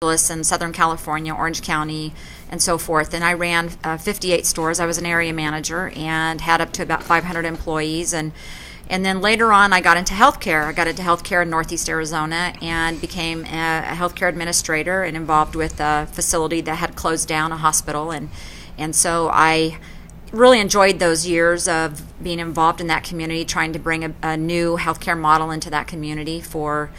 Angeles and Southern California, Orange County, and so forth. And I ran 58 stores. I was an area manager and had up to about 500 employees. And then later on, I got into healthcare. I got into healthcare in Northeast Arizona and became a healthcare administrator and involved with a facility that had closed down, a hospital. And so I really enjoyed those years of being involved in that community, trying to bring a new healthcare model into that community for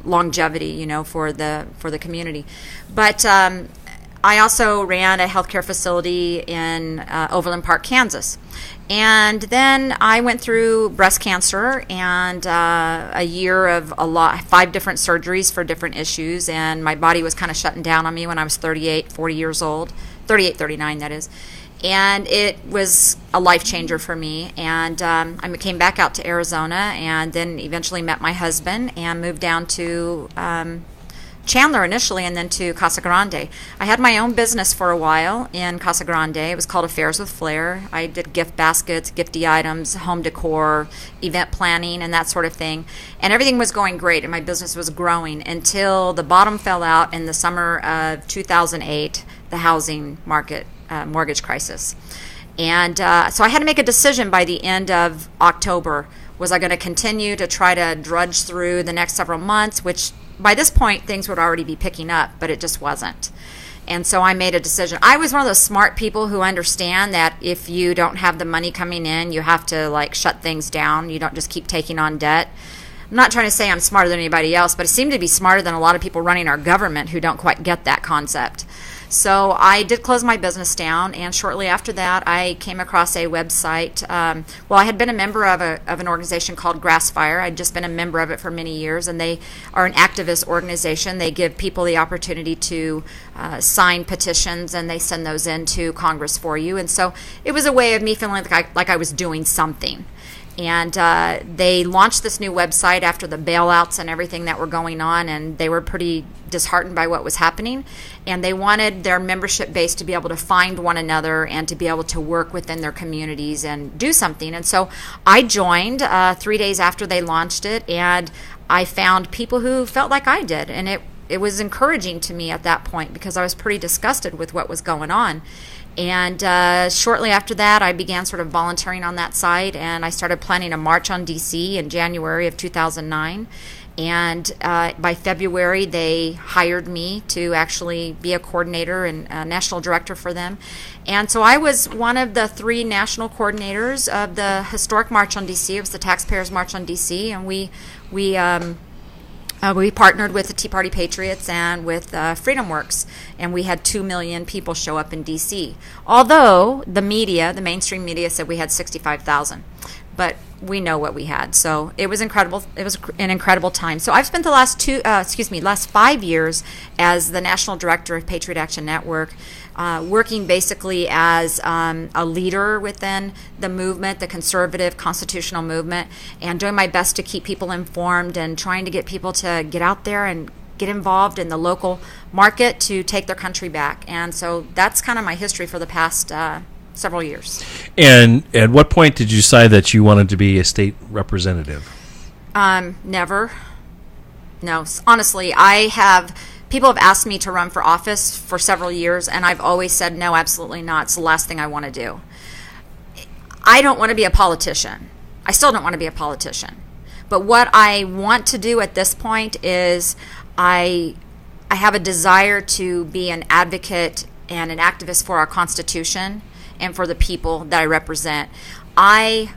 longevity, for the community. But I also ran a healthcare facility in Overland Park, Kansas. And then I went through breast cancer and a year of 5 different surgeries for different issues, and my body was kind of shutting down on me when I was 40 years old, 38, 39 that is. And it was a life changer for me. And I came back out to Arizona and then eventually met my husband and moved down to Chandler initially and then to Casa Grande. I had my own business for a while in Casa Grande. It was called Affairs with Flair. I did gift baskets, gifty items, home decor, event planning, and that sort of thing. And everything was going great and my business was growing until the bottom fell out in the summer of 2008, the housing market mortgage crisis. And so I had to make a decision by the end of October. Was I going to continue to try to drudge through the next several months, which by this point things would already be picking up, but it just wasn't. And so I made a decision. I was one of those smart people who understand that if you don't have the money coming in, you have to shut things down. You don't just keep taking on debt. I'm not trying to say I'm smarter than anybody else, but I seem to be smarter than a lot of people running our government who don't quite get that concept. So I did close my business down, and shortly after that, I came across a website. I had been a member of an organization called Grassfire. I'd just been a member of it for many years, and they are an activist organization. They give people the opportunity to sign petitions, and they send those into Congress for you. And so it was a way of me feeling like I was doing something. And they launched this new website after the bailouts and everything that were going on, and they were pretty disheartened by what was happening. And they wanted their membership base to be able to find one another and to be able to work within their communities and do something. And so I joined 3 days after they launched it, and I found people who felt like I did. And it was encouraging to me at that point because I was pretty disgusted with what was going on. And shortly after that, I began sort of volunteering on that site, and I started planning a march on D.C. in January of 2009. And by February, they hired me to actually be a coordinator and a national director for them. And so I was one of the 3 national coordinators of the historic March on D.C. It was the Taxpayers March on D.C., and we partnered with the Tea Party Patriots and with Freedom Works, and we had 2 million people show up in D.C. Although the mainstream media said we had 65,000, but we know what we had. So it was incredible. It was an incredible time. So I've spent the last 5 years as the national director of Patriot Action Network, working basically as a leader within the movement, the conservative constitutional movement, and doing my best to keep people informed and trying to get people to get out there and get involved in the local market to take their country back. And so that's kind of my history for the past several years. And at what point did you decide that you wanted to be a state representative? Never. No, honestly, people have asked me to run for office for several years, and I've always said, no, absolutely not. It's the last thing I want to do. I don't want to be a politician. I still don't want to be a politician. But what I want to do at this point is I have a desire to be an advocate and an activist for our Constitution and for the people that I represent. I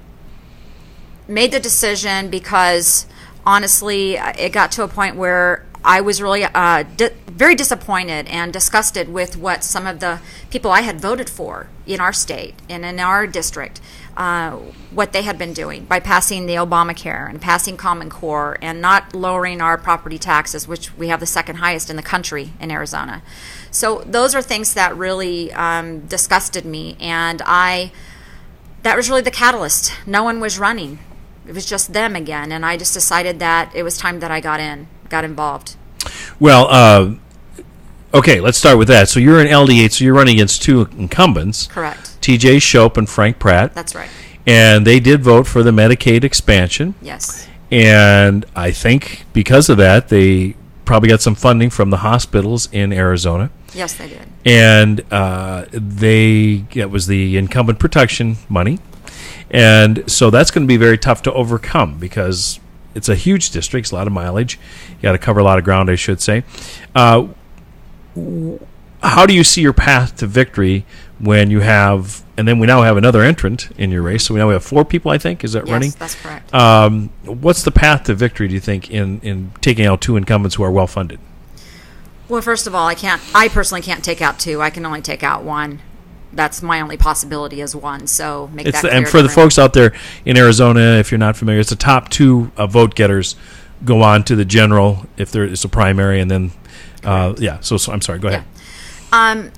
made the decision because, honestly, it got to a point where I was really very disappointed and disgusted with what some of the people I had voted for in our state and in our district, what they had been doing by passing the Obamacare and passing Common Core and not lowering our property taxes, which we have the second highest in the country in Arizona. So those are things that really disgusted me, and that was really the catalyst. No one was running. It was just them again, and I just decided that it was time that I got involved. Well, okay, let's start with that. So you're in LD8, so you're running against 2 incumbents. Correct. TJ Shope and Frank Pratt. That's right. And they did vote for the Medicaid expansion. Yes. And I think because of that, they probably got some funding from the hospitals in Arizona. Yes, they did. And it was the incumbent protection money. And so that's going to be very tough to overcome because it's a huge district, it's a lot of mileage. You got to cover a lot of ground, I should say. How do you see your path to victory when you have, and then we now have another entrant in your race, so we now have 4 people, I think, is that running? Yes, that's correct. What's the path to victory, do you think, in taking out 2 incumbents who are well-funded? Well, first of all, I personally can't take out 2. I can only take out 1. That's my only possibility is 1. So make that clear. And for the folks out there in Arizona, if you're not familiar, it's the top 2 vote getters go on to the general if there is a primary, and then So I'm sorry. Go ahead. Yeah.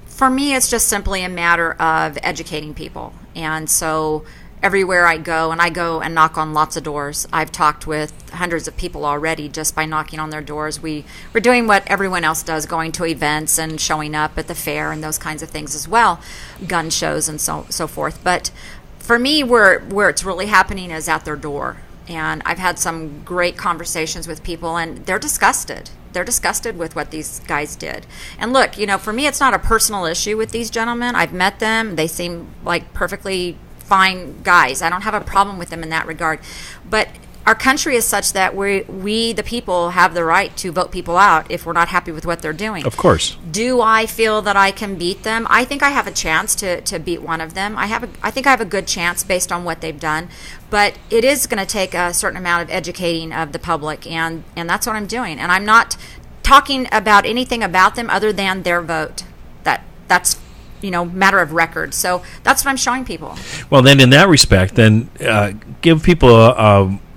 For me, it's just simply a matter of educating people, and so everywhere I go and knock on lots of doors. I've talked with hundreds of people already just by knocking on their doors. We're doing what everyone else does, going to events and showing up at the fair and those kinds of things as well, gun shows and so forth. But for me, where it's really happening is at their door. And I've had some great conversations with people, and they're disgusted. They're disgusted with what these guys did. And look, for me, it's not a personal issue with these gentlemen. I've met them. They seem like perfectly fine guys. I don't have a problem with them in that regard. But our country is such that we, the people, have the right to vote people out if we're not happy with what they're doing. Of course. Do I feel that I can beat them? I think I have a chance to beat one of them. I think I have a good chance based on what they've done. But it is going to take a certain amount of educating of the public, and that's what I'm doing. And I'm not talking about anything about them other than their vote. That's matter of record. So that's what I'm showing people. Well, then in that respect, give people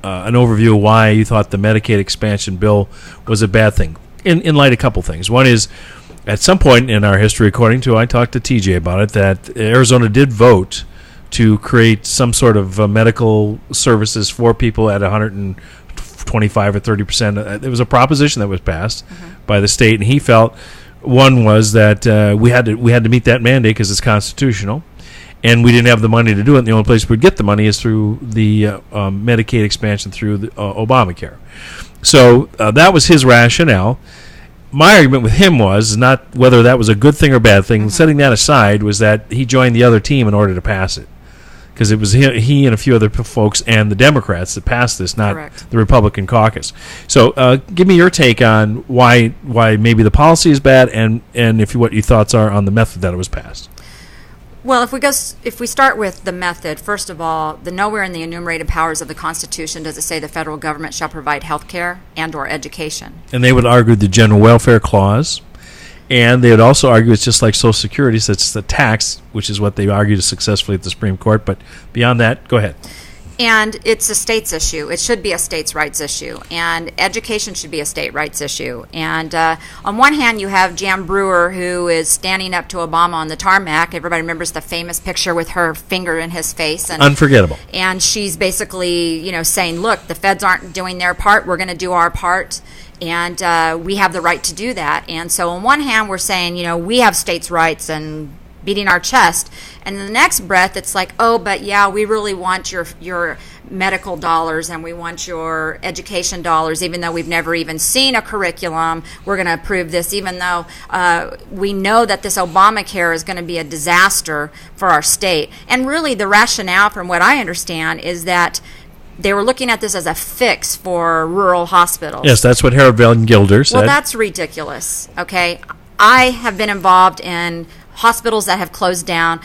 an overview of why you thought the Medicaid expansion bill was a bad thing, in light of a couple things. One is, at some point in our history, according to, I talked to TJ about it, that Arizona did vote to create some sort of medical services for people at 125 or 30%. There was a proposition that was passed by the state, and he felt one was that we had to meet that mandate because it's constitutional, and we didn't have the money to do it. And the only place we'd get the money is through the Medicaid expansion through the, Obamacare. So that was his rationale. My argument with him was not whether that was a good thing or bad thing. Setting that aside, was that he joined the other team in order to pass it. Because it was he and a few other folks and the Democrats that passed this, not Correct. The Republican caucus. So give me your take on why maybe the policy is bad, and what your thoughts are on the method that it was passed. Well, if we start with the method, first of all, nowhere in the enumerated powers of the Constitution does it say the federal government shall provide health care and or education. And they would argue the general welfare clause. And they would also argue it's just like Social Security, so it's a tax, which is what they argued successfully at the Supreme Court. But beyond that, go ahead. And it's a state's issue. It should be a state's rights issue. And education should be a state rights issue. And on one hand, you have Jan Brewer, who is standing up to Obama on the tarmac. Everybody remembers the famous picture with her finger in his face. And, unforgettable. And she's basically, saying, look, the feds aren't doing their part. We're going to do our part. And we have the right to do that. And so on one hand, we're saying, we have states' rights and beating our chest. And in the next breath, it's like, oh, but yeah, we really want your medical dollars and we want your education dollars, even though we've never even seen a curriculum. We're going to approve this, even though we know that this Obamacare is going to be a disaster for our state. And really, the rationale, from what I understand, is that they were looking at this as a fix for rural hospitals. Yes, that's what Harold Van Gilder said. Well, that's ridiculous, okay? I have been involved in hospitals that have closed down.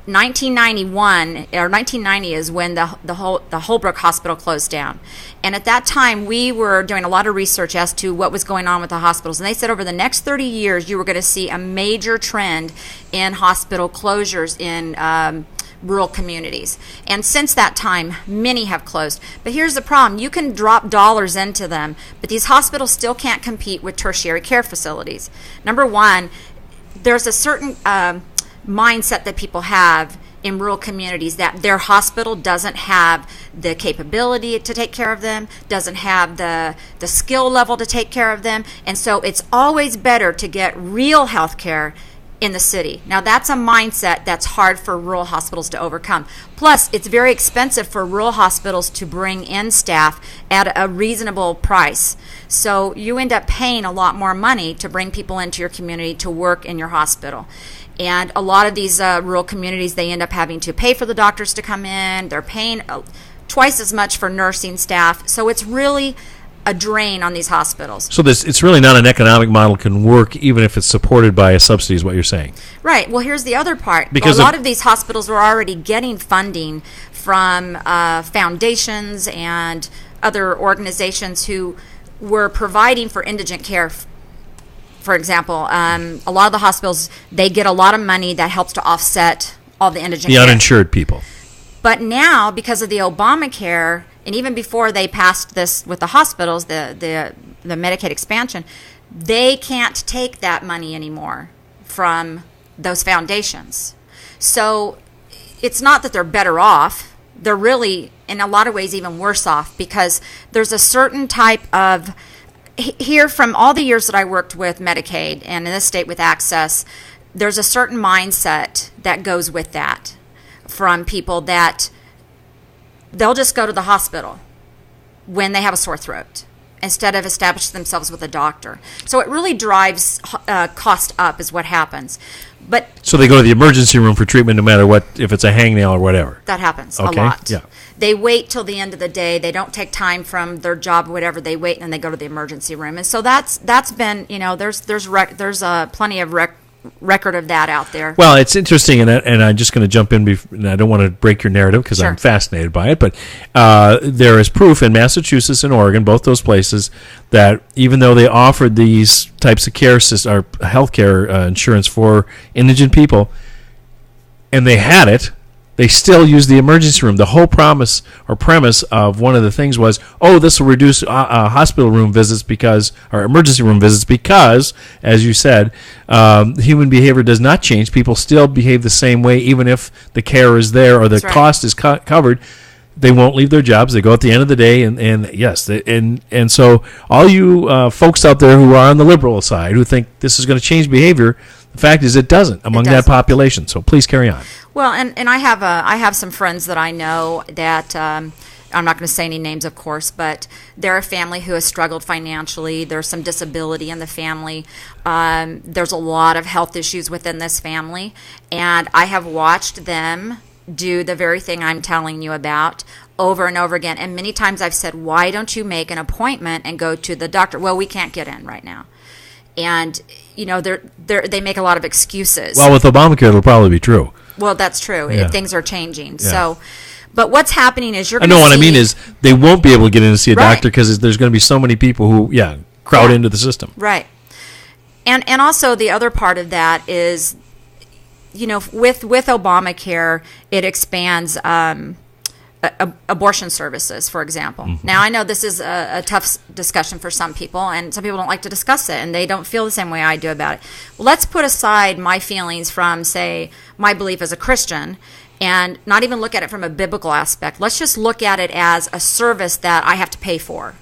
1991 or 1990 is when the Holbrook Hospital closed down. And at that time, we were doing a lot of research as to what was going on with the hospitals. And they said over the next 30 years, you were going to see a major trend in hospital closures in rural communities. And since that time, many have closed. But here's the problem. You can drop dollars into them, but these hospitals still can't compete with tertiary care facilities. Number one, there's a certain mindset that people have in rural communities that their hospital doesn't have the capability to take care of them, doesn't have the skill level to take care of them, and so it's always better to get real health care in the city. Now, that's a mindset that's hard for rural hospitals to overcome. Plus, it's very expensive for rural hospitals to bring in staff at a reasonable price. So you end up paying a lot more money to bring people into your community to work in your hospital. And a lot of these rural communities, they end up having to pay for the doctors to come in. They're paying twice as much for nursing staff. So it's really a drain on these hospitals. So it's really not an economic model can work even if it's supported by a subsidy is what you're saying. Right. Well, here's the other part. Because a lot of these hospitals were already getting funding from foundations and other organizations who were providing for indigent care. For example, a lot of the hospitals, they get a lot of money that helps to offset all the indigent care. The uninsured people. But now, because of the Obamacare, and even before they passed this with the hospitals, the Medicaid expansion, they can't take that money anymore from those foundations. So it's not that they're better off. They're really, in a lot of ways, even worse off, because there's a certain type of, here from all the years that I worked with Medicaid and in this state with Access, there's a certain mindset that goes with that from people that they'll just go to the hospital when they have a sore throat instead of establish themselves with a doctor. So it really drives cost up is what happens. But so they go to the emergency room for treatment no matter what, if it's a hangnail or whatever. That happens okay. a lot. Yeah. They wait till the end of the day. They don't take time from their job or whatever. They wait and then they go to the emergency room. And so that's been, there's plenty of record of that out there. Well, it's interesting, and I'm just going to jump in, and I don't want to break your narrative because Sure. I'm fascinated by it, but there is proof in Massachusetts and Oregon, both those places, that even though they offered these types of care or health care insurance for indigent people, and they had it, they still use the emergency room. The whole premise of one of the things was, this will reduce hospital room visits or emergency room visits because, as you said, human behavior does not change. People still behave the same way, even if the care is there or the That's right. cost is covered. They won't leave their jobs. They go at the end of the day, and yes, and so all you folks out there who are on the liberal side who think this is going to change behavior, the fact is it doesn't among that population. So please carry on. Well, and I have some friends that I know that I'm not going to say any names, of course, but they're a family who has struggled financially. There's some disability in the family. There's a lot of health issues within this family, and I have watched them do the very thing I'm telling you about over and over again. And many times I've said, why don't you make an appointment and go to the doctor? Well, we can't get in right now. And, they make a lot of excuses. Well, with Obamacare, it'll probably be true. Well, that's true. Yeah. Things are changing. Yeah. So, but what's happening is you're I going to know what I mean is they won't be able to get in to see a Right. doctor because there's going to be so many people who, crowd into the system. Right. And also the other part of that is, with Obamacare, it expands abortion services, for example. Mm-hmm. Now, I know this is a tough discussion for some people, and some people don't like to discuss it, and they don't feel the same way I do about it. Well, let's put aside my feelings from, say, my belief as a Christian, and not even look at it from a biblical aspect. Let's just look at it as a service that I have to pay for.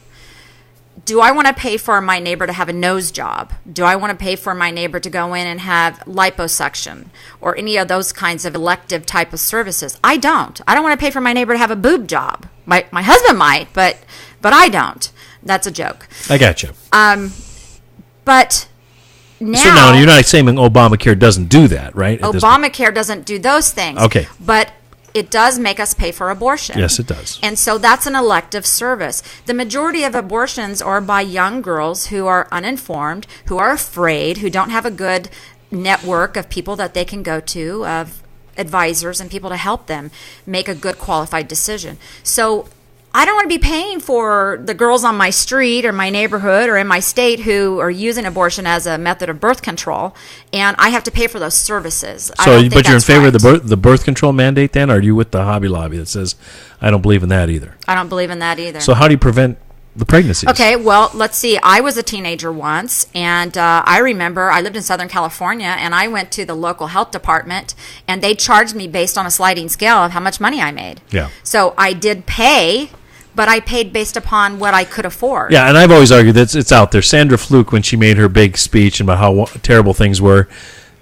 Do I want to pay for my neighbor to have a nose job? Do I want to pay for my neighbor to go in and have liposuction or any of those kinds of elective type of services? I don't. I don't want to pay for my neighbor to have a boob job. My husband might, but I don't. That's a joke. I got you. But now... So now you're not saying Obamacare doesn't do that, right? Obamacare doesn't do those things. Okay. But it does make us pay for abortion. Yes, it does. And so that's an elective service. The majority of abortions are by young girls who are uninformed, who are afraid, who don't have a good network of people that they can go to, of advisors and people to help them make a good qualified decision. So I don't want to be paying for the girls on my street or my neighborhood or in my state who are using abortion as a method of birth control, and I have to pay for those services. So, but you're in favor of the birth control mandate then, or are you with the Hobby Lobby that says, I don't believe in that either? I don't believe in that either. So how do you prevent the pregnancies? Okay, well, let's see. I was a teenager once, and I remember I lived in Southern California, and I went to the local health department, and they charged me based on a sliding scale of how much money I made. Yeah. So I did pay, but I paid based upon what I could afford. Yeah, and I've always argued that it's out there. Sandra Fluke, when she made her big speech about how terrible things were,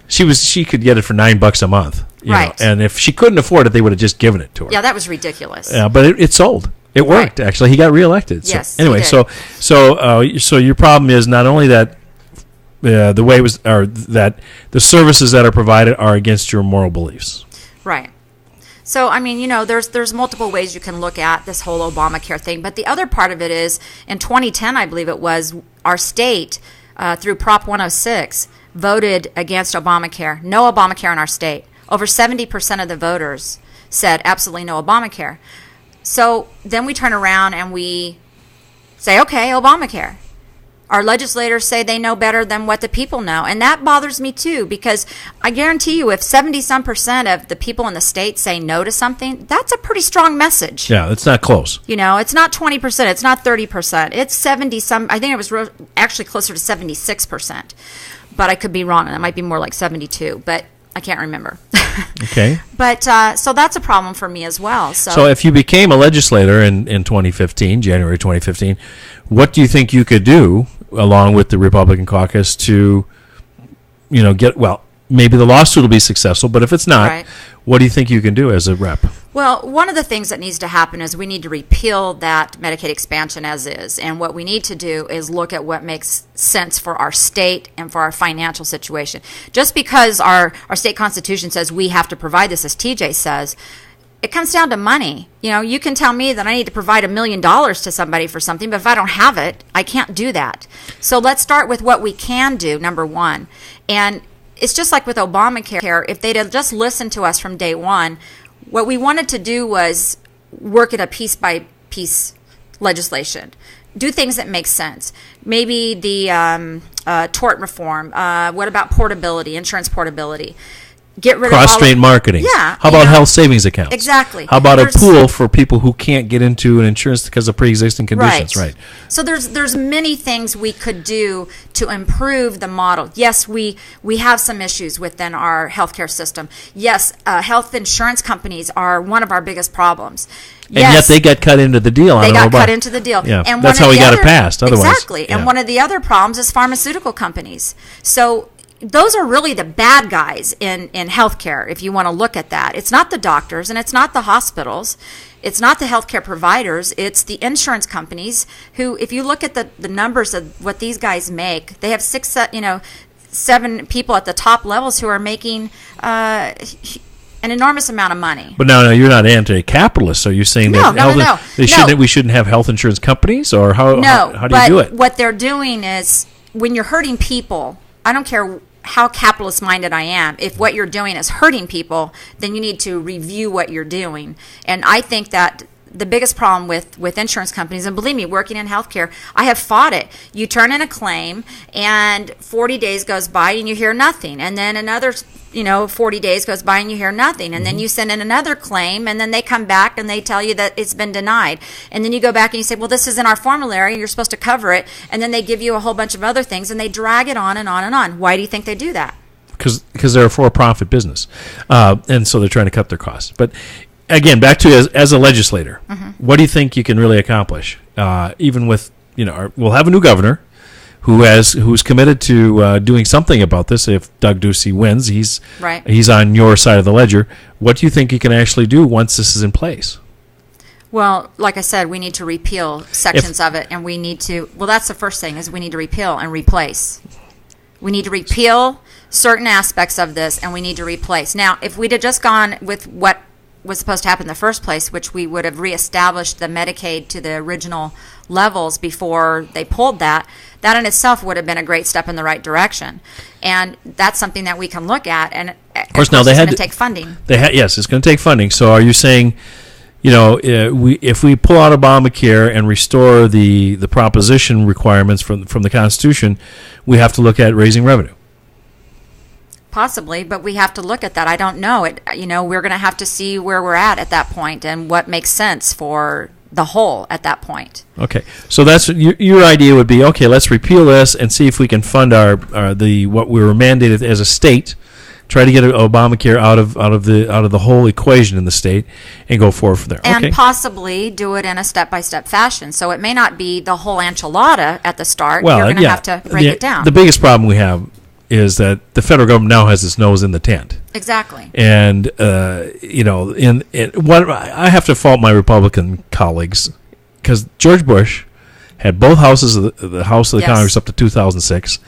she could get it for $9 a month, you Right. know, and if she couldn't afford it, they would have just given it to her. Yeah, that was ridiculous. Yeah, but it sold. It worked. Right. Actually, he got reelected. So, Yes, he anyway, did. so your problem is not only that the way it was, or that the services that are provided are against your moral beliefs. Right. So, I mean, you know, there's multiple ways you can look at this whole Obamacare thing. But the other part of it is, in 2010, I believe it was, our state, through Prop 106, voted against Obamacare. No Obamacare in our state. Over 70% of the voters said absolutely no Obamacare. So then we turn around and we say, okay, Obamacare. Our legislators say they know better than what the people know. And that bothers me too, because I guarantee you if 70-some% of the people in the state say no to something, that's a pretty strong message. Yeah, it's not close. You know, it's not 20%, it's not 30%. It's 70-some, I think it was actually closer to 76%. But I could be wrong, and it might be more like 72, but I can't remember. Okay. But so that's a problem for me as well. So if you became a legislator in 2015, January 2015, what do you think you could do along with the Republican caucus to, you know, maybe the lawsuit will be successful, but if it's not, Right. what do you think you can do as a rep? Well, one of the things that needs to happen is we need to repeal that Medicaid expansion as is. And what we need to do is look at what makes sense for our state and for our financial situation. Just because our state constitution says we have to provide this, as TJ says, it comes down to money. You know, you can tell me that I need to provide $1 million to somebody for something, but if I don't have it, I can't do that. So let's start with what we can do, number one. And it's just like with Obamacare. If they'd have just listened to us from day one, what we wanted to do was work at a piece-by-piece legislation. Do things that make sense. Maybe the tort reform. What about portability, insurance portability? Get rid of Cross-state marketing. Yeah. How about health savings accounts? Exactly. How about There's- a pool for people who can't get into an insurance because of pre-existing conditions? Right. So there's many things we could do to improve the model. Yes, we have some issues within our healthcare system. Yes, health insurance companies are one of our biggest problems. And yet they got cut into the deal. They got cut into the deal. Yeah, and that's how we got it passed. Otherwise, exactly. And yeah. one of the other problems is pharmaceutical companies. So those are really the bad guys in healthcare, if you want to look at that. It's not the doctors, and it's not the hospitals. It's not the healthcare providers. It's the insurance companies who, if you look at the numbers of what these guys make, they have 7 people at the top levels who are making an enormous amount of money. But no, you're not anti-capitalist. So you're saying that No. we shouldn't have health insurance companies, or how do you do it? What they're doing is, when you're hurting people, I don't care how capitalist minded I am, if what you're doing is hurting people, then you need to review what you're doing. And I think that the biggest problem with insurance companies, and believe me, working in healthcare, I have fought it. You turn in a claim, and 40 days goes by, and you hear nothing. And then another 40 days goes by, and you hear nothing. And then you send in another claim, and then they come back, and they tell you that it's been denied. And then you go back, and you say, well, this is in our formulary, and you're supposed to cover it. And then they give you a whole bunch of other things, and they drag it on and on and on. Why do you think they do that? Because they're a for-profit business. And so they're trying to cut their costs. But again, back to as a legislator, what do you think you can really accomplish? Even with, we'll have a new governor who's committed to doing something about this. If Doug Ducey wins, he's on your side of the ledger. What do you think you can actually do once this is in place? Well, like I said, we need to repeal sections of it, and we need to, that's the first thing, is we need to repeal and replace. We need to repeal certain aspects of this, and we need to replace. Now, if we'd have just gone with what was supposed to happen in the first place, which we would have reestablished the Medicaid to the original levels before they pulled that in itself would have been a great step in the right direction. And that's something that we can look at. And of course now they it's had going to take funding. Yes, it's going to take funding. So are you saying, if we pull out Obamacare and restore the proposition requirements from the Constitution, we have to look at raising revenue? Possibly, but we have to look at that. I don't know. We're going to have to see where we're at that point and what makes sense for the whole at that point. Okay, so that's your idea would be, okay, let's repeal this and see if we can fund what we were mandated as a state, try to get Obamacare out of the whole equation in the state, and go forward from there. And possibly do it in a step-by-step fashion. So it may not be the whole enchilada at the start. You're going to have to break it down. The biggest problem we have is that the federal government now has its nose in the tent. Exactly. And, what I have to fault my Republican colleagues, because George Bush had both houses of the House of the Congress up to 2006.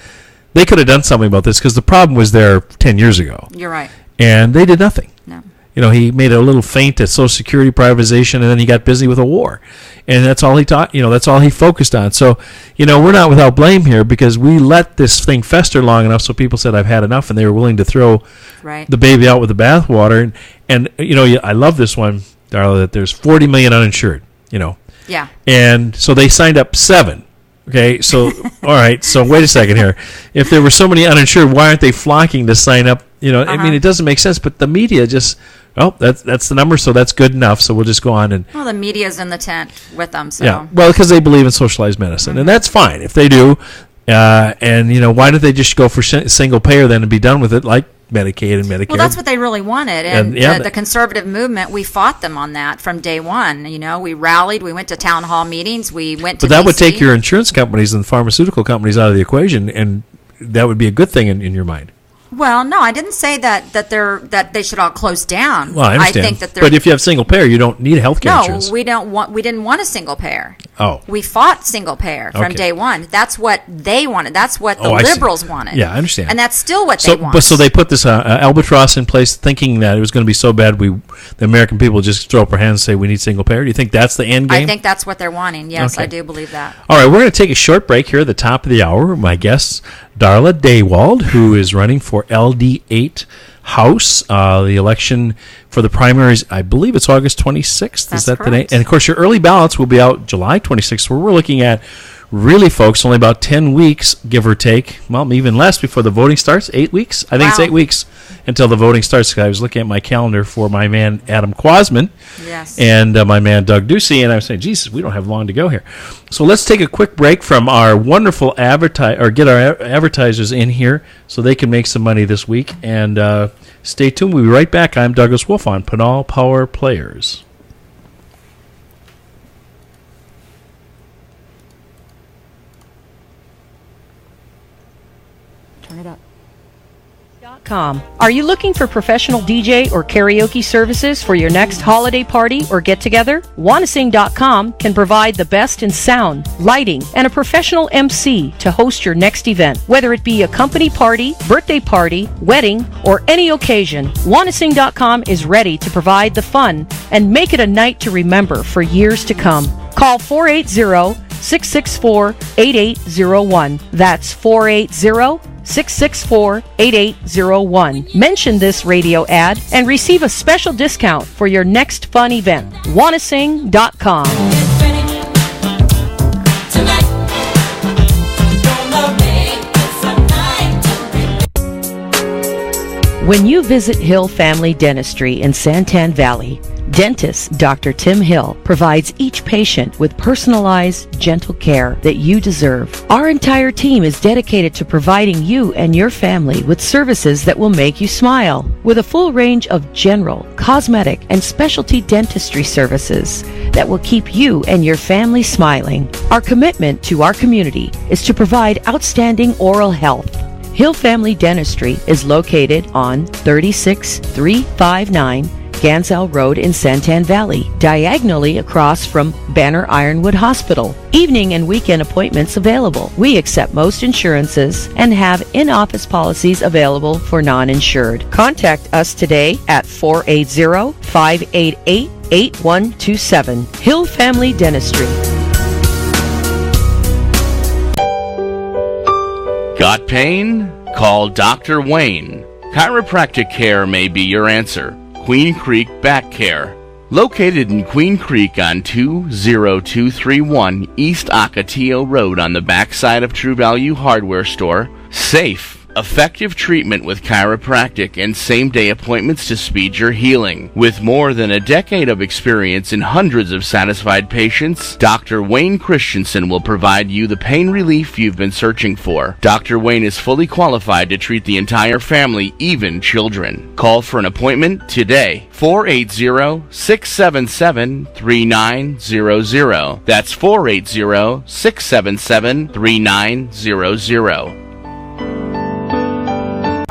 They could have done something about this because the problem was there 10 years ago. You're right. And they did nothing. No. He made a little feint at Social Security privatization, and then he got busy with a war. And that's all he taught, that's all he focused on. So, we're not without blame here because we let this thing fester long enough so people said, I've had enough, and they were willing to throw the baby out with the bathwater. And I love this one, Darla, that there's 40 million uninsured, Yeah. And so they signed up 7. Okay, so, all right, so wait a second here. If there were so many uninsured, why aren't they flocking to sign up? I mean, it doesn't make sense, but the media just, that's the number, so that's good enough, so we'll just go on. Well, the media's in the tent with them, so. Yeah, well, because they believe in socialized medicine, and that's fine if they do. And, why don't they just go for single payer then and be done with it like Medicaid and Medicare? Well, that's what they really wanted. And the conservative movement, we fought them on that from day one. We rallied. We went to town hall meetings. We went to But that DC. would take your insurance companies and pharmaceutical companies out of the equation, and that would be a good thing in your mind. Well, no, I didn't say that they should all close down. Well, I understand. think that but if you have single payer, you don't need health care insurance. No, we didn't want a single payer. Oh. We fought single payer from day one. That's what they wanted. That's what the liberals wanted. Yeah, I understand. And that's still what they want. But so they put this albatross in place thinking that it was going to be so bad the American people just throw up their hands and say we need single payer. Do you think that's the end game? I think that's what they're wanting. Yes, Okay. I do believe that. All right, we're going to take a short break here at the top of the hour. My guest, Darla DaWald, who is running for LD8 House. The election for the primaries, I believe it's August 26th. That's Is that correct. the date? And, of course, your early ballots will be out July 26th, where we're looking at, really, folks, only about 10 weeks, give or take. Well, even less before the voting starts. 8 weeks? I think it's 8 weeks until the voting starts. I was looking at my calendar for my man, Adam Quasman, and my man, Doug Ducey, and I was saying, Jesus, we don't have long to go here. So let's take a quick break from our wonderful get our advertisers in here so they can make some money this week. And stay tuned. We'll be right back. I'm Douglas Wolf on Pinal Power Players. Turn it up. Are you looking for professional DJ or karaoke services for your next holiday party or get-together? Wanasing.com can provide the best in sound, lighting, and a professional MC to host your next event. Whether it be a company party, birthday party, wedding, or any occasion, Wanasing.com is ready to provide the fun and make it a night to remember for years to come. Call 480-664-8801. That's 480-664-8801. Mention this radio ad and receive a special discount for your next fun event. Wanasing.com. When you visit Hill Family Dentistry in Santan Valley, dentist Dr. Tim Hill provides each patient with personalized, gentle care that you deserve. Our entire team is dedicated to providing you and your family with services that will make you smile. With a full range of general, cosmetic, and specialty dentistry services that will keep you and your family smiling. Our commitment to our community is to provide outstanding oral health. Hill Family Dentistry is located on 36359 Ganzel Road in Santan Valley, diagonally across from Banner Ironwood Hospital. Evening and weekend appointments available. We accept most insurances and have in-office policies available for non-insured. Contact us today at 480-588-8127. Hill Family Dentistry. Got pain? Call Dr. Wayne. Chiropractic care may be your answer. Queen Creek Back Care. Located in Queen Creek on 20231 East Ocotillo Road on the backside of True Value Hardware Store. Safe, effective treatment with chiropractic and same-day appointments to speed your healing. With more than a decade of experience and hundreds of satisfied patients, Dr. Wayne Christensen will provide you the pain relief you've been searching for. Dr. Wayne is fully qualified to treat the entire family, even children. Call for an appointment today. 480-677-3900. That's 480-677-3900.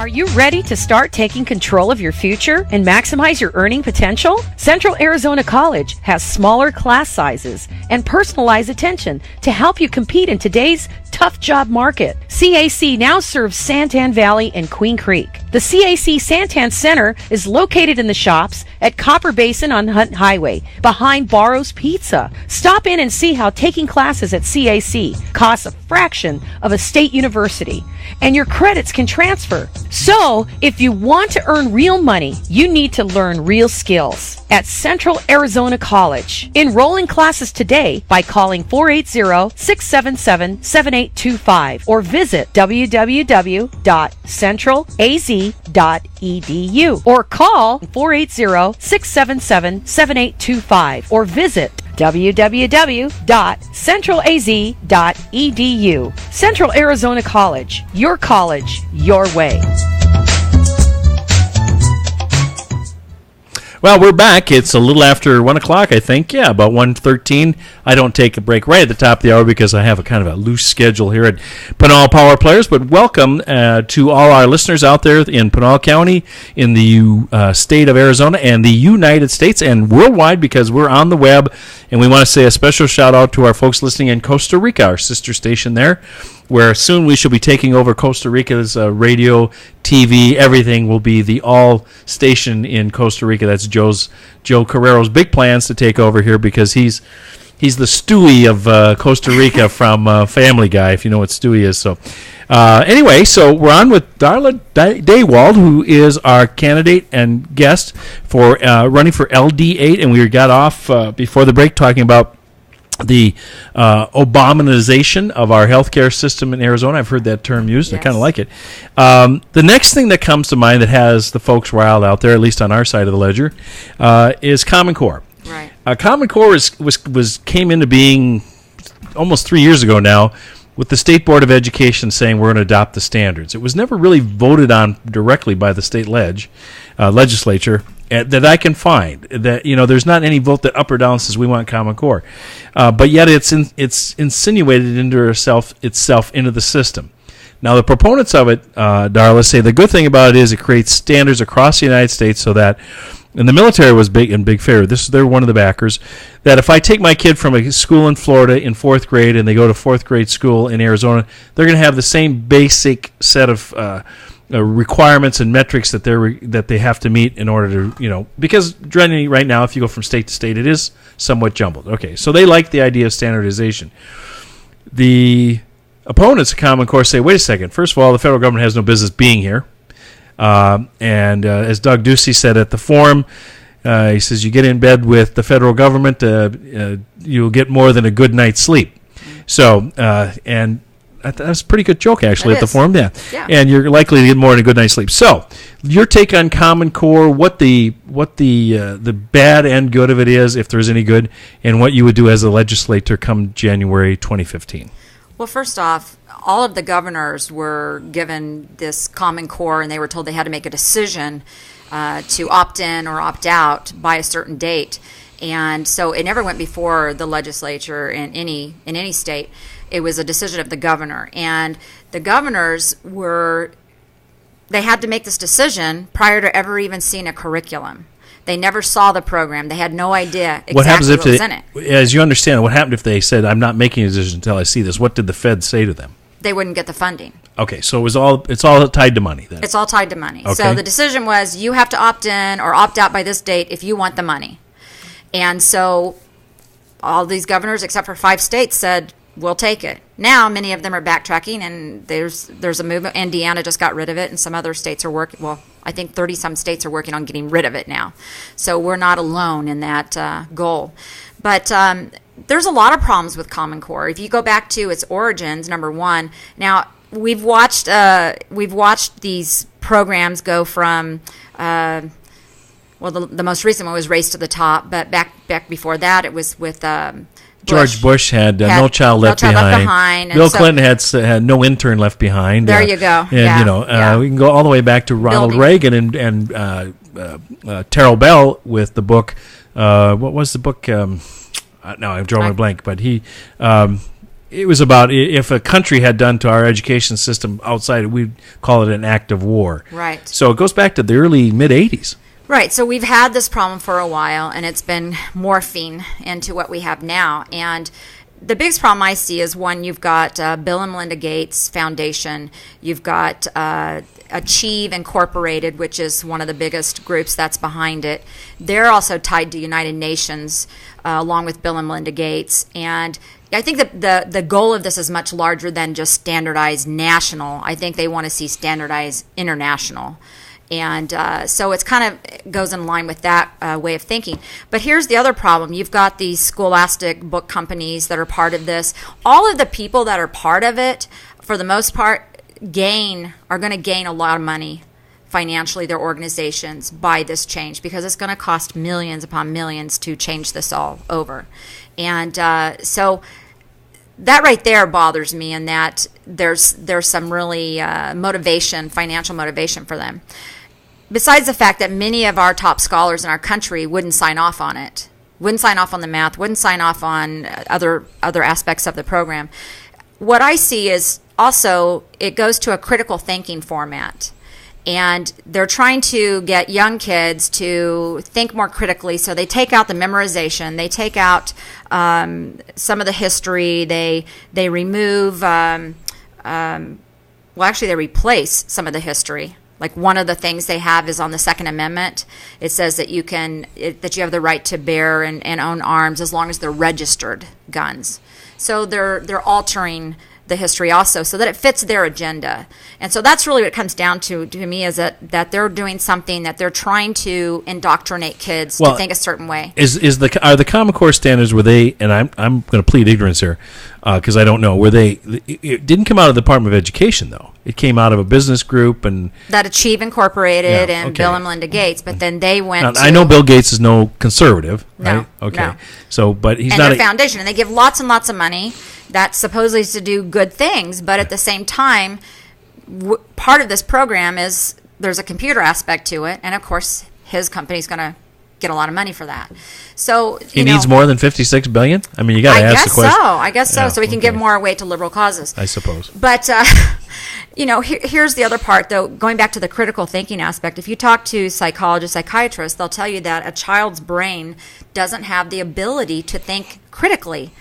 you ready to start taking control of your future and maximize your earning potential? Central Arizona College has smaller class sizes and personalized attention to help you compete in today's tough job market. CAC now serves Santan Valley and Queen Creek. The CAC Santan Center is located in the shops at Copper Basin on Hunt Highway, behind Barrow's Pizza. Stop in and see how taking classes at CAC costs a fraction of a state university, and your credits can transfer. So, if you want to earn real money, you need to learn real skills at Central Arizona College. Enroll in classes today by calling 480-677-7825 or visit www.centralaz.edu or call 480-677-7825 or visit www.centralaz.edu. Central Arizona College, your way. Well, we're back. It's a little after 1 o'clock, I think. Yeah, about 1:13. I don't take a break right at the top of the hour because I have a kind of a loose schedule here at Pinal Power Players. But welcome to all our listeners out there in Pinal County, in the state of Arizona, and the United States, and worldwide, because we're on the web. And we want to say a special shout-out to our folks listening in Costa Rica, our sister station there, where soon we shall be taking over Costa Rica's radio, TV, everything will be the all station in Costa Rica. That's Joe Carrero's big plans to take over here, because he's the Stewie of Costa Rica from Family Guy, if you know what Stewie is. So anyway, so we're on with Darla DaWald, who is our candidate and guest for running for LD8, and we got off before the break talking about the Obamanization of our healthcare system in Arizona. I've heard that term used. Yes. I kind of like it. The next thing that comes to mind that has the folks riled out there, at least on our side of the ledger, is Common Core. Right. Common Core came into being almost 3 years ago now, with the State Board of Education saying we're going to adopt the standards. It was never really voted on directly by the state legislature that I can find. That there's not any vote that up or down says we want Common Core, but yet it's insinuated into itself into the system. Now the proponents of it, Darla, say the good thing about it is it creates standards across the United States so that. And the military was big favor. They're one of the backers. That if I take my kid from a school in Florida in 4th grade and they go to 4th grade school in Arizona, they're going to have the same basic set of requirements and metrics that they have to meet in order to, because generally right now, if you go from state to state, it is somewhat jumbled. Okay, so they like the idea of standardization. The opponents of Common Core say, wait a second. First of all, the federal government has no business being here. And as Doug Ducey said at the forum, he says you get in bed with the federal government, you'll get more than a good night's sleep. So, and that's a pretty good joke actually at the forum, yeah. And you're likely to get more than a good night's sleep. So, your take on Common Core, what the bad and good of it is, if there's any good, and what you would do as a legislator come January 2015. Well, first off, all of the governors were given this Common Core, and they were told they had to make a decision to opt in or opt out by a certain date. And so it never went before the legislature in any state. It was a decision of the governor. And the governors they had to make this decision prior to ever even seeing a curriculum. They never saw the program. They had no idea exactly what was in it. As you understand, what happened if they said, I'm not making a decision until I see this? What did the Fed say to them? They wouldn't get the funding. Okay, so it's all tied to money then. It's all tied to money. Okay. So the decision was you have to opt in or opt out by this date if you want the money. And so all these governors, except for 5 states, said, we'll take it. Now many of them are backtracking, and there's a movement. Indiana just got rid of it, and some other states are working. Well, I think 30-some states are working on getting rid of it now. So we're not alone in that goal. But there's a lot of problems with Common Core. If you go back to its origins, number one, now we've watched these programs go from the most recent one was Race to the Top, but back before that it was with George Bush had No Child Left Behind. Bill Clinton had No Intern Left Behind. There you go. And we can go all the way back to Ronald Reagan and Terrell Bell with the book. What was the book? Now I'm drawing a blank, but he it was about if a country had done to our education system outside, we'd call it an act of war. Right. So it goes back to the early mid-'80s. Right. So we've had this problem for a while, and it's been morphing into what we have now. And the biggest problem I see is, one, you've got Bill and Melinda Gates Foundation. You've got Achieve Incorporated, which is one of the biggest groups that's behind it. They're also tied to United Nations, along with Bill and Melinda Gates. And I think that the goal of this is much larger than just standardized national. I think they want to see standardized international. And so it's kind of goes in line with that way of thinking. But here's the other problem. You've got these scholastic book companies that are part of this. All of the people that are part of it, for the most part, are going to gain a lot of money financially, their organizations, by this change, because it's going to cost millions upon millions to change this all over. And so that right there bothers me, in that there's some really financial motivation for them. Besides the fact that many of our top scholars in our country wouldn't sign off on it, wouldn't sign off on the math, wouldn't sign off on other aspects of the program. What I see is also it goes to a critical thinking format. And they're trying to get young kids to think more critically, so they take out the memorization, they take out some of the history, they remove, they replace some of the history. Like, one of the things they have is on the Second Amendment. It says that you have the right to bear and own arms as long as they're registered guns. So they're altering the history also so that it fits their agenda. And so that's really what it comes down to me, is that they're doing something that they're trying to indoctrinate kids to think a certain way. Are the Common Core standards, were they, and I'm going to plead ignorance here because I don't know, it didn't come out of the Department of Education, though. It came out of a business group and that Achieve Incorporated and Bill and Melinda Gates, but then they went I know Bill Gates is no conservative, no, right? Okay. No. So, but he's and not their foundation, and they give lots and lots of money that supposedly is to do good things, but at the same time, part of this program is there's a computer aspect to it, and of course his company's going to get a lot of money for that. So he needs more than $56 billion. I mean, you got to ask the question. I guess so. So we can give more weight to liberal causes, I suppose. But here's the other part, though. Going back to the critical thinking aspect, if you talk to psychologists, psychiatrists, they'll tell you that a child's brain doesn't have the ability to think critically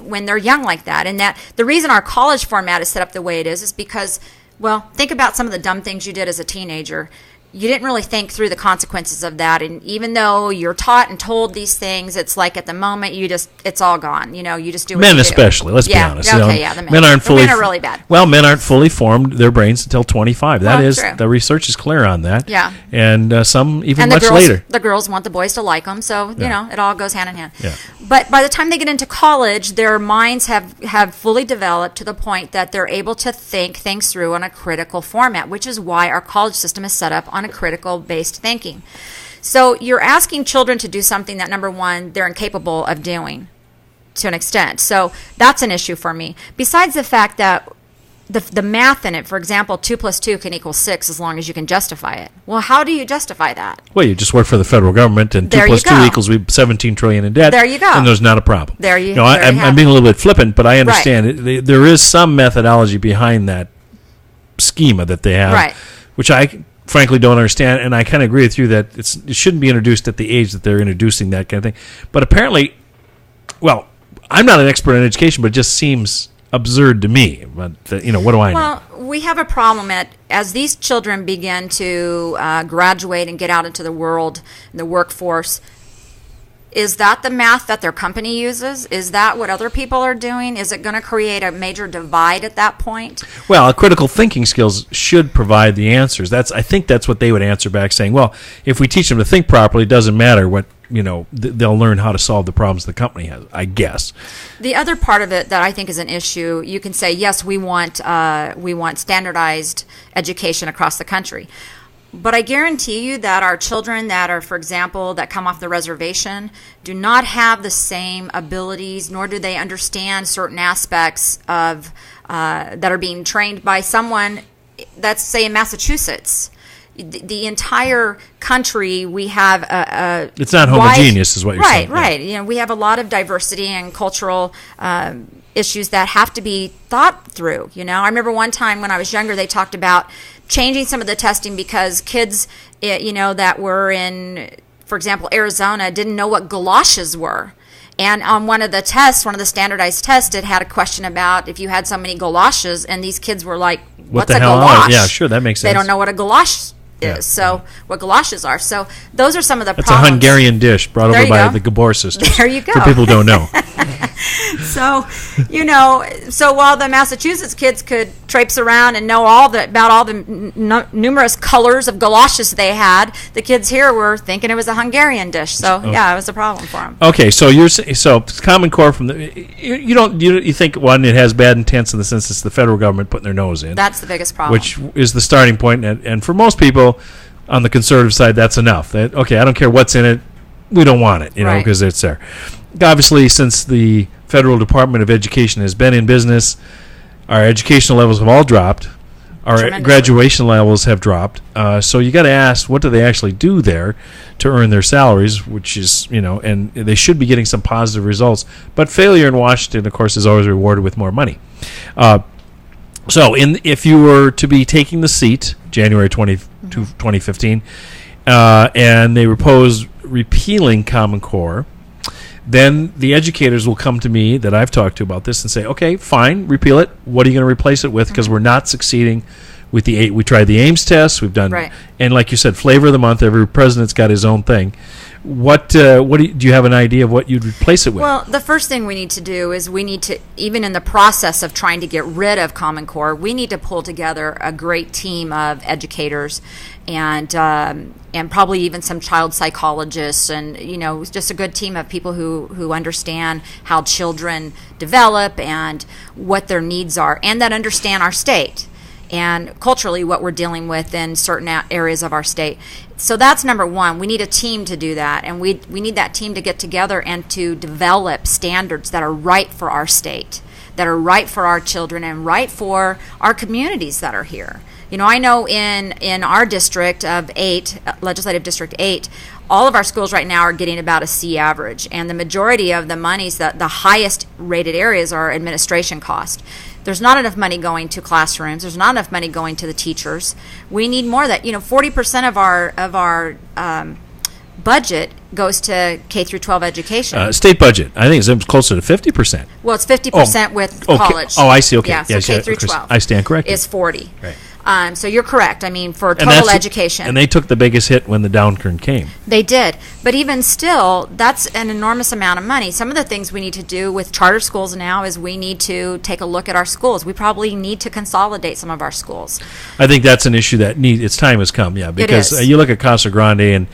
when they're young like that. And that the reason our college format is set up the way it is because, well, think about some of the dumb things you did as a teenager. You didn't really think through the consequences of that. And even though you're taught and told these things, it's like at the moment it's all gone. You just do what men you especially, do. let's be honest. Okay, the men. Men aren't fully. The men are really bad. Well, men aren't fully formed their brains until 25. That is, true. the research is clear on that. Yeah. And some even much girls, later. The girls want the boys to like them, so it all goes hand in hand. Yeah. But by the time they get into college, their minds have fully developed to the point that they're able to think things through on a critical format, which is why our college system is set up on a critical-based thinking. So you're asking children to do something that, number one, they're incapable of doing to an extent. So that's an issue for me. Besides the fact that the math in it, for example, 2 + 2 can equal 6 as long as you can justify it. Well, how do you justify that? Well, you just work for the federal government, and 2 + 2 equals $17 trillion in debt. There you go. And there's not a problem. I'm being a little bit flippant, but I understand it. There is some methodology behind that schema that they have, which I frankly don't understand, and I kind of agree with you that it shouldn't be introduced at the age that they're introducing that kind of thing. But apparently, well, I'm not an expert in education, but it just seems absurd to me. But what do I know? Well, we have a problem as these children begin to graduate and get out into the world, the workforce. Is that the math that their company uses? Is that what other people are doing? Is it going to create a major divide at that point? Well, critical thinking skills should provide the answers. I think that's what they would answer back, saying, well, if we teach them to think properly, it doesn't matter what, they'll learn how to solve the problems the company has, I guess. The other part of it that I think is an issue, you can say, yes, we want standardized education across the country. But I guarantee you that our children that are, for example, that come off the reservation do not have the same abilities, nor do they understand certain aspects of that are being trained by someone that's, say, in Massachusetts. the entire country, we have a it's not homogeneous, is what you're saying. Right. We have a lot of diversity and cultural issues that have to be thought through. I remember one time when I was younger, they talked about changing some of the testing because kids, that were in, for example, Arizona, didn't know what galoshes were. And on one of the tests, one of the standardized tests, it had a question about if you had so many galoshes, and these kids were like, what's a galosh? Yeah, sure, that makes sense. They don't know what a galosh is, so what galoshes are. So those are some of the That's problems. a Hungarian dish brought over by the Gabor sisters. There you go. For people who don't know. So, so while the Massachusetts kids could traipse around and know about all the numerous colors of galoshes they had, the kids here were thinking it was a Hungarian dish. So, it was a problem for them. Okay, so Common Core from you think one, it has bad intents in the sense it's the federal government putting their nose in. That's the biggest problem. Which is the starting point, and for most people on the conservative side, that's enough. I don't care what's in it, we don't want it, because it's there. Obviously, since the Federal Department of Education has been in business, our educational levels have all dropped. Our graduation levels have dropped. So you got to ask, what do they actually do there to earn their salaries, which is, and they should be getting some positive results. But failure in Washington, of course, is always rewarded with more money. If you were to be taking the seat, January 2015, and they propose repealing Common Core, then the educators will come to me that I've talked to about this and say, okay, fine, repeal it. What are you going to replace it with? Because we're not succeeding with the we tried the Ames test. We've done, and like you said, flavor of the month. Every president's got his own thing. What do you have an idea of what you'd replace it with? Well, the first thing we need to do is we need to, even in the process of trying to get rid of Common Core, we need to pull together a great team of educators and probably even some child psychologists and, just a good team of people who understand how children develop and what their needs are and that understand our state and culturally what we're dealing with in certain areas of our state. So that's number one. We need a team to do that, and we need that team to get together and to develop standards that are right for our state, that are right for our children, and right for our communities that are here. I know in our district of 8, Legislative District 8, all of our schools right now are getting about a C average, and the majority of the monies, the highest rated areas are administration cost. There's not enough money going to classrooms. There's not enough money going to the teachers. We need more of that. 40% of our budget goes to K through 12 education. State budget, I think it's closer to 50%. Well, it's 50% with college. Oh, I see. Okay. Yeah, so K through 12. I stand corrected. Is 40. Right. So you're correct. I mean, for total education. And they took the biggest hit when the downturn came. They did. But even still, that's an enormous amount of money. Some of the things we need to do with charter schools now is we need to take a look at our schools. We probably need to consolidate some of our schools. I think that's an issue that its time has come, because you look at Casa Grande and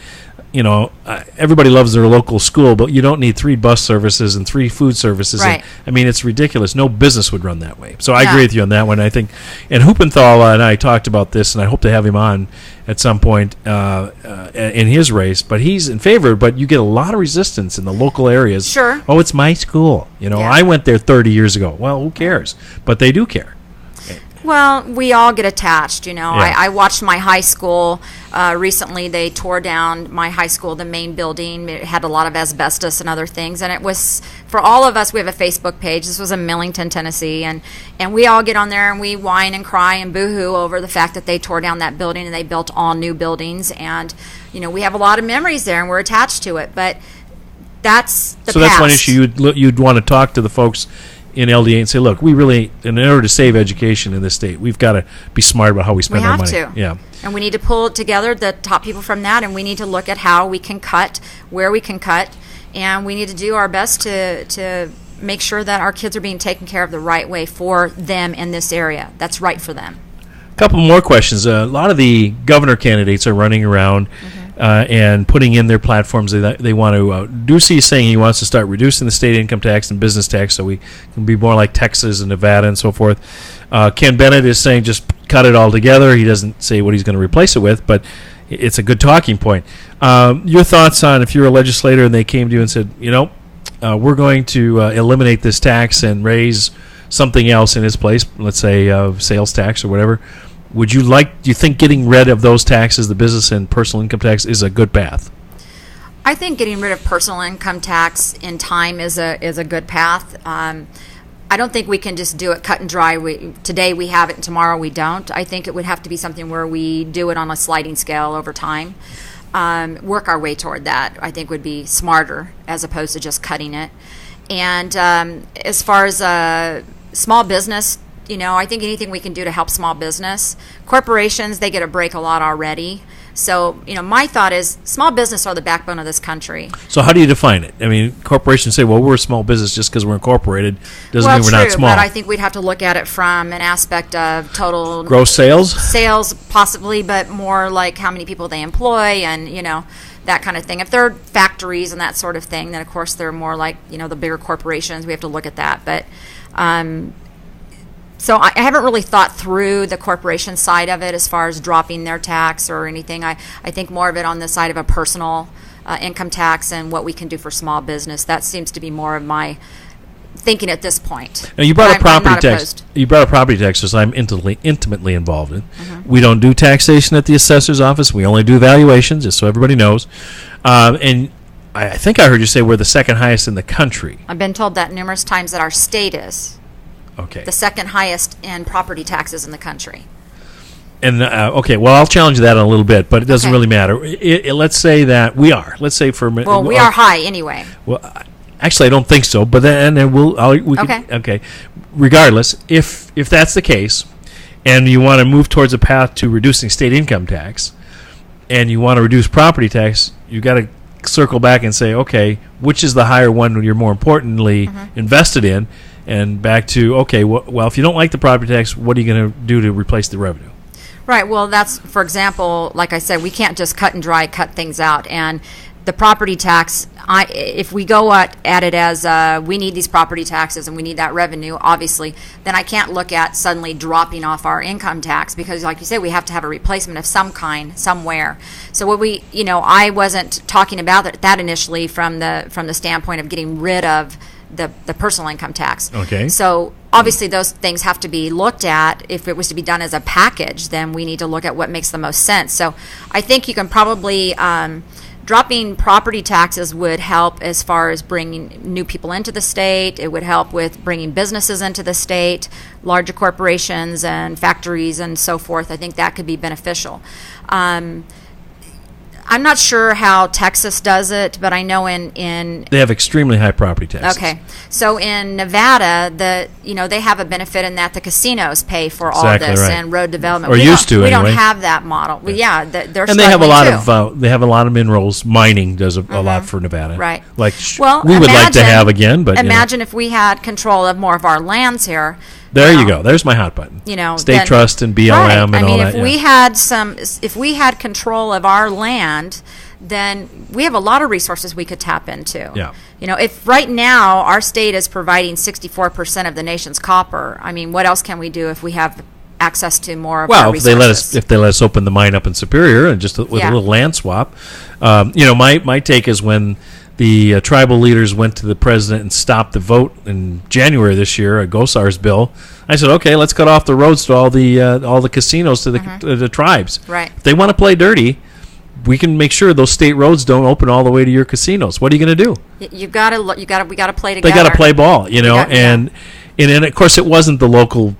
everybody loves their local school, but you don't need 3 bus services and 3 food services. Right. And, it's ridiculous. No business would run that way. So I agree with you on that one. I think, and Huppenthal and I talked about this, and I hope to have him on at some point in his race. But he's in favor, but you get a lot of resistance in the local areas. Sure. Oh, it's my school. I went there 30 years ago. Well, who cares? But they do care. Well, we all get attached, I watched my high school recently. They tore down my high school, the main building. It had a lot of asbestos and other things. And it was, for all of us, we have a Facebook page. This was in Millington, Tennessee. And we all get on there and we whine and cry and boo-hoo over the fact that they tore down that building and they built all new buildings. And, we have a lot of memories there and we're attached to it. But that's the past. So that's one issue you'd want to talk to the folks in LDA and say, look, we really, in order to save education in this state, we've got to be smart about how we spend our money. We have to. Yeah. And we need to pull together the top people from that, and we need to look at how we can cut, where we can cut, and we need to do our best to make sure that our kids are being taken care of the right way for them in this area. That's right for them. A couple more questions. A lot of the governor candidates are running around and putting in their platforms. They want to. Ducey is saying he wants to start reducing the state income tax and business tax so we can be more like Texas and Nevada and so forth. Ken Bennett is saying just cut it all together. He doesn't say what he's going to replace it with, but it's a good talking point. Your thoughts on if you're a legislator and they came to you and said, we're going to eliminate this tax and raise something else in its place, let's say sales tax or whatever. do you think getting rid of those taxes, the business and personal income tax, is a good path? I think getting rid of personal income tax in time is a good path. I don't think we can just do it cut and dry. Today we have it and tomorrow we don't. I think it would have to be something where we do it on a sliding scale over time. Work our way toward that, I think, would be smarter as opposed to just cutting it. And as far as small business, I think anything we can do to help small business. Corporations, they get a break a lot already. So, my thought is small business are the backbone of this country. So how do you define it? I mean, corporations say, well, we're a small business just because we're incorporated. Doesn't mean we're not small. But I think we'd have to look at it from an aspect of total gross sales? Sales, possibly, but more like how many people they employ and, that kind of thing. If they're factories and that sort of thing, then, of course, they're more like, the bigger corporations. We have to look at that. But so I haven't really thought through the corporation side of it as far as dropping their tax or anything. I think more of it on the side of a personal income tax and what we can do for small business. That seems to be more of my thinking at this point. Now, you brought up property tax. You brought up property taxes. I'm intimately involved in. Mm-hmm. We don't do taxation at the assessor's office. We only do valuations, just so everybody knows. And I think I heard you say we're the second highest in the country. I've been told that numerous times that our state is. Okay. The second highest in property taxes in the country. And okay, well, I'll challenge that in a little bit, but it doesn't really matter. Let's say that we are. Let's say for we are high anyway. Well, actually, I don't think so. But then okay. Regardless, if that's the case, and you want to move towards a path to reducing state income tax, and you want to reduce property tax, you got to circle back and say, okay, which is the higher one you're more importantly invested in? And back to, okay, well, if you don't like the property tax, what are you going to do to replace the revenue? Right. Well, that's, for example, like I said, we can't just cut things out. And the property tax, if we go at it as we need these property taxes and we need that revenue, obviously, then I can't look at suddenly dropping off our income tax because, like you say, we have to have a replacement of some kind somewhere. So what I wasn't talking about that initially from the standpoint of getting rid of the personal income tax. Okay. So obviously those things have to be looked at. If it was to be done as a package, then we need to look at what makes the most sense. So I think you can probably dropping property taxes would help as far as bringing new people into the state. It would help with bringing businesses into the state, larger corporations and factories and so forth. I think that could be beneficial. I'm not sure how Texas does it, but I know in they have extremely high property taxes. Okay, so in Nevada, they have a benefit in that the casinos pay for all exactly this right. and road development. Or we used to we anyway. don't have that model. Yeah, they're and they have a lot too. of they have a lot of minerals. Mining does a lot for Nevada, right? Like well, we would like to have again, but imagine if we had control of more of our lands here. There you go. There's my hot button. State trust and BLM right. and all that. If we had control of our land, then we have a lot of resources we could tap into. Yeah. If right now our state is providing 64% of the nation's copper, I mean, what else can we do if we have access to more of our resources? if they let us open the mine up in Superior and just with a little land swap, my take is when the tribal leaders went to the president and stopped the vote in January this year, a Gosar's bill. I said, okay, let's cut off the roads to all the casinos to the tribes. Right. If they want to play dirty, we can make sure those state roads don't open all the way to your casinos. What are you going to do? We got to play together. They got to play ball, and of course it wasn't the local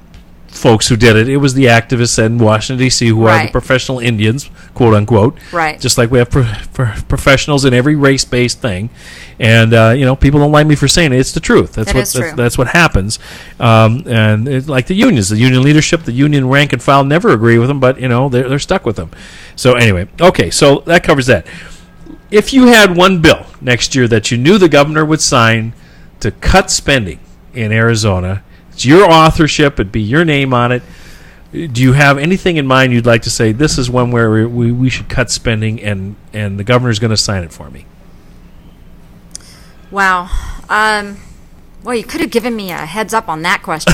folks who did it. It was the activists in Washington, D.C. who are the professional Indians, quote unquote. Right. Just like we have professionals in every race-based thing. And, people don't like me for saying it. It's the truth. That's what happens. And like the unions, the union leadership, the union rank and file never agree with them, but, they're stuck with them. So anyway, okay, so that covers that. If you had one bill next year that you knew the governor would sign to cut spending in Arizona, it's your authorship, it'd be your name on it. Do you have anything in mind you'd like to say, this is one where we should cut spending and the governor's going to sign it for me? Wow. Well, you could have given me a heads up on that question.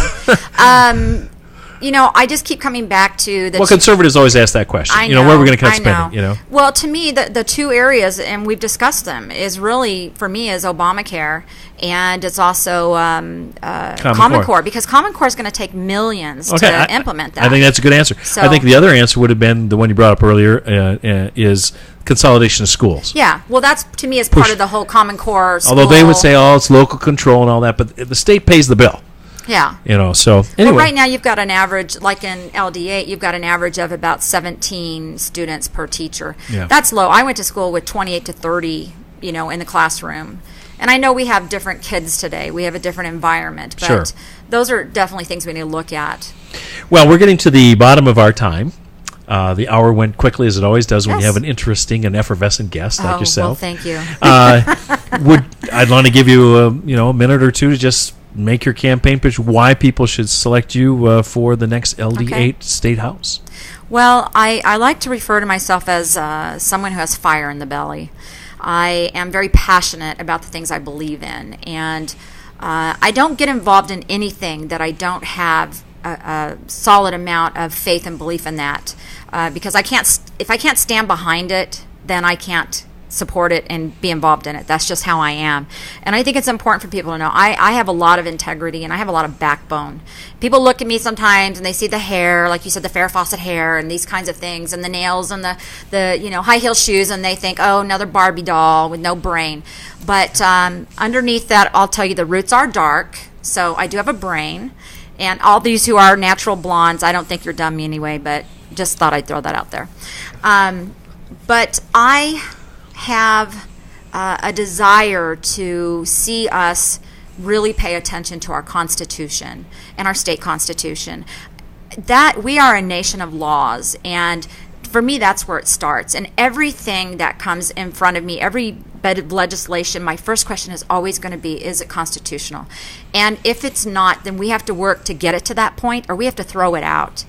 I just keep coming back to the. Well, conservatives always ask that question. I know, where are we going to cut I know. spending? Well, to me, the two areas, and we've discussed them, is really for me is Obamacare, and it's also Common Core, because Common Core is going to take millions to implement that. I think that's a good answer. So, I think the other answer would have been the one you brought up earlier, is consolidation of schools. Yeah, well, that's to me is part of the whole Common Core. School. Although they would say, it's local control and all that, but the state pays the bill. Yeah. So anyway. Well, right now you've got an average, like in LD8, you've got an average of about 17 students per teacher. Yeah. That's low. I went to school with 28 to 30, in the classroom. And I know we have different kids today. We have a different environment. But those are definitely things we need to look at. Well, we're getting to the bottom of our time. The hour went quickly, as it always does when you have an interesting and effervescent guest like yourself. Well, thank you. I'd want to give you a minute or two to just make your campaign pitch, why people should select you for the next LD8 State House. Well, I like to refer to myself as someone who has fire in the belly. I am very passionate about the things I believe in, and I don't get involved in anything that I don't have a solid amount of faith and belief in that, because if I can't stand behind it, then I can't support it and be involved in it. That's just how I am. And I think it's important for people to know I have a lot of integrity and I have a lot of backbone. People look at me sometimes and they see the hair, like you said, the Farrah Fawcett hair and these kinds of things, and the nails and the high heel shoes, and they think, another Barbie doll with no brain. But underneath that, I'll tell you, the roots are dark, so I do have a brain. And all these who are natural blondes, I don't think you're dumb anyway, but just thought I'd throw that out there. But I have a desire to see us really pay attention to our Constitution and our state constitution. That we are a nation of laws, and for me, that's where it starts. And everything that comes in front of me, every bit of legislation, my first question is always going to be, is it constitutional? And if it's not, then we have to work to get it to that point, or we have to throw it out.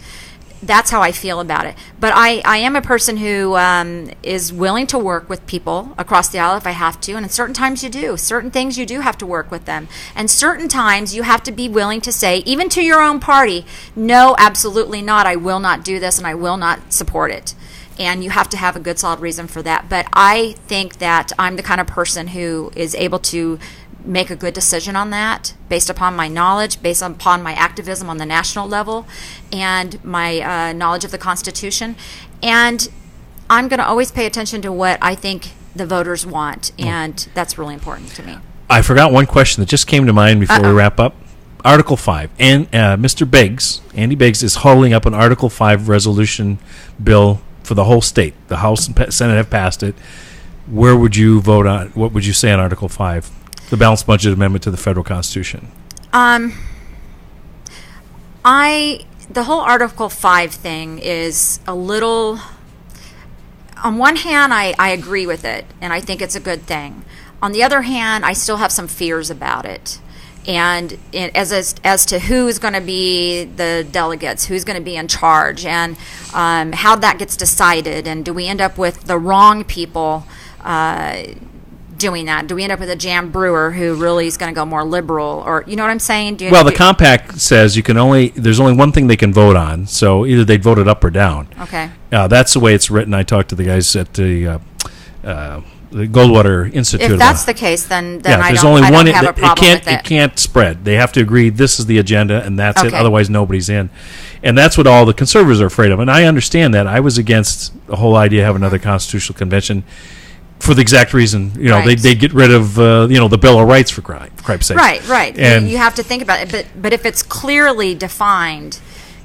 That's how I feel about it. But I am a person who is willing to work with people across the aisle if I have to. And in certain times you do. Certain things you do have to work with them. And certain times you have to be willing to say, even to your own party, no, absolutely not. I will not do this and I will not support it. And you have to have a good, solid reason for that. But I think that I'm the kind of person who is able to make a good decision on that based upon my knowledge, based upon my activism on the national level, and my knowledge of the Constitution. And I'm going to always pay attention to what I think the voters want, and that's really important to me. I forgot one question that just came to mind before we wrap up. Article 5. And Mr. Biggs, Andy Biggs, is holding up an Article 5 resolution bill for the whole state. The House and Senate have passed it. Where would you vote on? What would you say on Article 5? The balanced budget amendment to the federal Constitution. The whole Article 5 thing is a little. On one hand, I agree with it, and I think it's a good thing. On the other hand, I still have some fears about it, and as to who's going to be the delegates, who's going to be in charge, and how that gets decided, and do we end up with the wrong people doing that? Do we end up with a jam brewer who really is going to go more liberal, or you know what I'm saying? The compact says there's only one thing they can vote on, so either they'd vote it up or down. Okay. That's the way it's written. I talked to the guys at the Goldwater Institute. If that's the case, then I there's don't, only I one. don't have a problem with it. It can't spread. They have to agree this is the agenda and that's it. Okay. Otherwise, nobody's in. And that's what all the conservatives are afraid of. And I understand that. I was against the whole idea of having another constitutional convention. For the exact reason, Right. they get rid of the Bill of Rights for cripe's sake. Right. And you have to think about it, but if it's clearly defined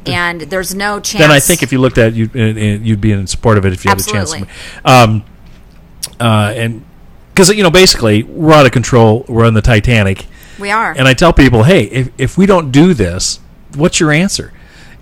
and there's no chance, then I think if you looked at it, you'd be in support of it if you Absolutely. had a chance. And because basically we're out of control, we're on the Titanic. We are. And I tell people, hey, if we don't do this, what's your answer?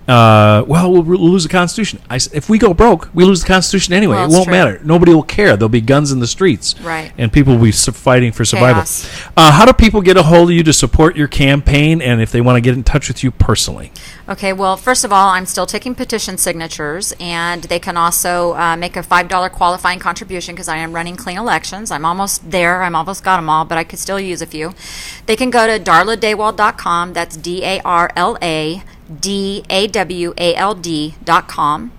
We'll lose the Constitution. If we go broke, we lose the Constitution anyway. Well, it won't true. matter. Nobody will care. There'll be guns in the streets. Right. And people will be fighting for survival. Chaos. How do people get a hold of you to support your campaign, and if they want to get in touch with you personally? Okay, well, first of all, I'm still taking petition signatures, and they can also make a $5 qualifying contribution because I am running clean elections. I'm almost there. I'm almost got them all, but I could still use a few. They can go to darladawald.com. That's DARLA DAWALD.com.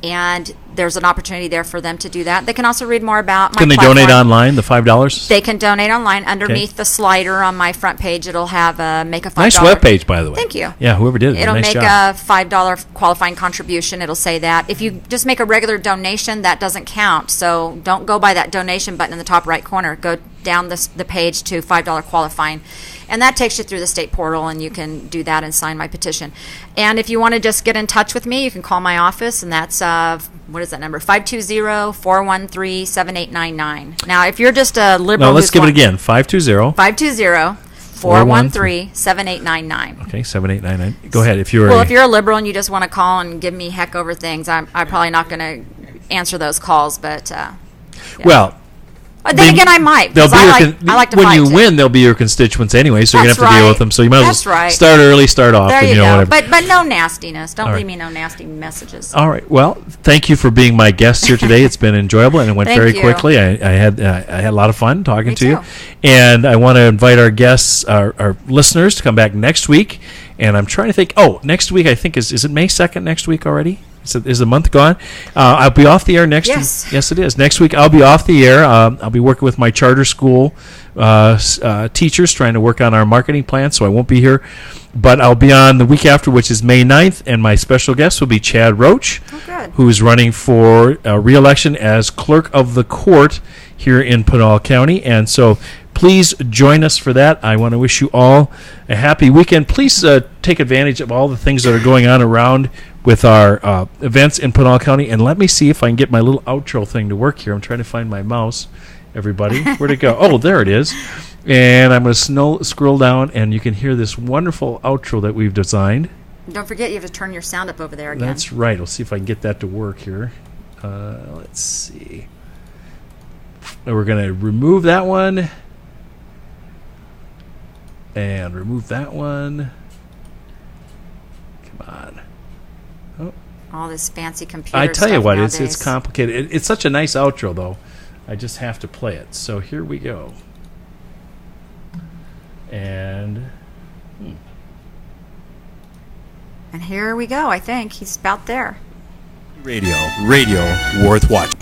And there's an opportunity there for them to do that. They can also read more about my Can they platform. donate online, the $5? They can donate online. Underneath the slider on my front page, it'll have make a $5. Nice webpage, by the way. Thank you. Yeah, whoever did it. It'll nice make job. a $5 qualifying contribution. It'll say that. If you just make a regular donation, that doesn't count. So don't go by that donation button in the top right corner. Go down the page to $5 qualifying. And that takes you through the state portal, and you can do that and sign my petition. And if you want to just get in touch with me, you can call my office, and that's, what is that number? 520-413-7899. Now, if you're just a liberal... No, let's give it again. 520... 520-413-7899. Okay, 7899. Go ahead. If you're if you're a liberal and you just want to call and give me heck over things, I'm probably not going to answer those calls, but... yeah. Well... Then again, I might. Because I like to when fight you too. win, they'll be your constituents anyway, so you're going to have to deal with them. So you might as well right. start early, start off. There and, you go. Whatever. But no nastiness. Don't All leave right. me no nasty messages. All right. Well, thank you for being my guest here today. It's been enjoyable, and it went Thank very you. quickly. I had a lot of fun talking Me to you. too. And I want to invite our guests, our listeners, to come back next week. And I'm trying to think. Oh, next week, I think, is it May 2nd next week already? Is the month gone? I'll be off the air next week. Yes, it is. Next week, I'll be off the air. I'll be working with my charter school teachers, trying to work on our marketing plan, so I won't be here. But I'll be on the week after, which is May 9th, and my special guest will be Chad Roach, who is running for re-election as clerk of the court here in Pinal County. And so please join us for that. I want to wish you all a happy weekend. Please take advantage of all the things that are going on around with our events in Pinal County. And let me see if I can get my little outro thing to work here. I'm trying to find my mouse, everybody. Where'd it go? Oh, there it is. And I'm going to scroll down, and you can hear this wonderful outro that we've designed. Don't forget, you have to turn your sound up over there again. That's right. We'll see if I can get that to work here. Let's see. We're going to remove that one. And remove that one. Come on. Oh. All this fancy computer I tell you stuff what, nowadays. it's complicated. It's such a nice outro, though. I just have to play it. So here we go. And here we go, I think. He's about there. Radio worth watching.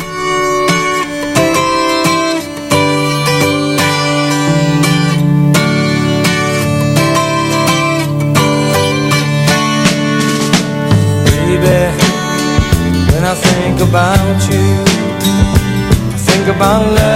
When I think about you, I think about love.